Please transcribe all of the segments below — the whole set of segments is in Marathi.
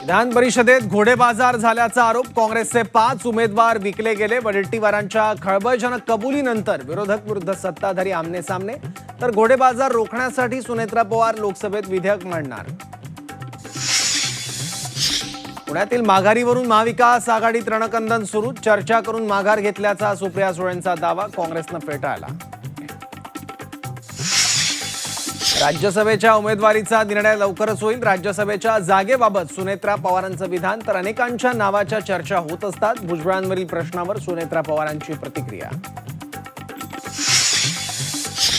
विधान परिषदेत घोडेबाजार झाल्याचा आरोप काँग्रेसचे 5 उमेदवार विकले गेले। वडेट्टीवारांच्या खळबळजनक कबुलीनंतर विरोधक विरुद्ध सत्ताधारी आमने-सामने, तर घोडेबाजार रोखण्यासाठी सुनेत्रा पवार लोकसभेत विधेयक मांडणार। पुण्यातील माघारीवरून महाविकास आघाडीत रणकंदन सुरू, चर्चा करून माघार घेतल्याचा सुप्रिया सुळेंचा दावा काँग्रेसनं फेटाळला। राज्यसभेच्या उमेदवारीचा निर्णय लवकरच होईल। राज्यसभेच्या जागेबाबत सुनेत्रा पवारांचं विधान, तर अनेकांच्या नावाच्या चर्चा होत असतात। भुजबळांवरील प्रश्नावर सुनेत्रा पवारांची प्रतिक्रिया।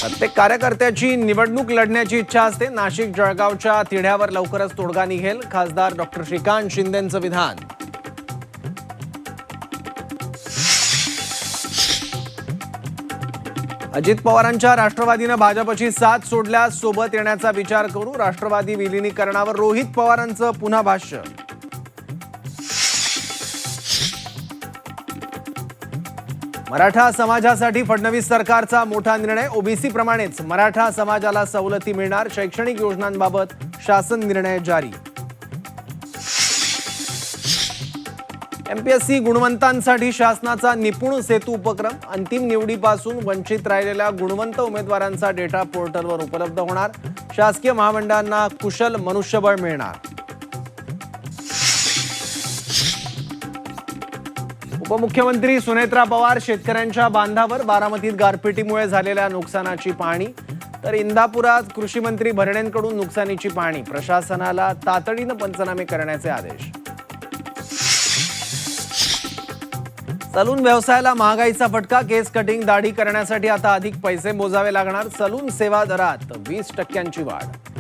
प्रत्येक कार्यकर्त्याची निवडणूक लढण्याची इच्छा असते। नाशिक जळगावच्या तिढ्यावर लवकरच तोडगा निघेल, खासदार डॉक्टर श्रीकांत शिंदेंचं विधान। अजित पवारांच्या राष्ट्रवादीनं भाजपची साथ सोडल्यास सोबत येण्याचा विचार करू, राष्ट्रवादी विलीनीकरणावर रोहित पवारांचं पुन्हा भाष्य। मराठा समाजासाठी फडणवीस सरकारचा मोठा निर्णय, ओबीसी प्रमाणेच मराठा समाजाला सवलती मिळणार, शैक्षणिक योजनांबाबत शासन निर्णय जारी। एमपीएससी गुणवंतांसाठी शासनाचा निपुण सेतू उपक्रम, अंतिम निवडीपासून वंचित राहिलेल्या गुणवंत उमेदवारांचा डेटा पोर्टलवर उपलब्ध होणार, शासकीय महामंडळांना कुशल मनुष्यबळ मिळणार। उपमुख्यमंत्री सुनेत्रा पवार शेतकऱ्यांच्या बांधावर, बारामतीत गारपिटीमुळे झालेल्या नुकसानाची पाहणी, तर इंदापुरात कृषी मंत्री भरणेंकडून नुकसानीची पाहणी, प्रशासनाला तातडीनं पंचनामे करण्याचे आदेश। सलून व्यवसायाला महागाईचा फटका, केस कटिंग दाढी करण्यासाठी आता अधिक पैसे मोजावे लागणार, सलून सेवा दरात 20% वाढ।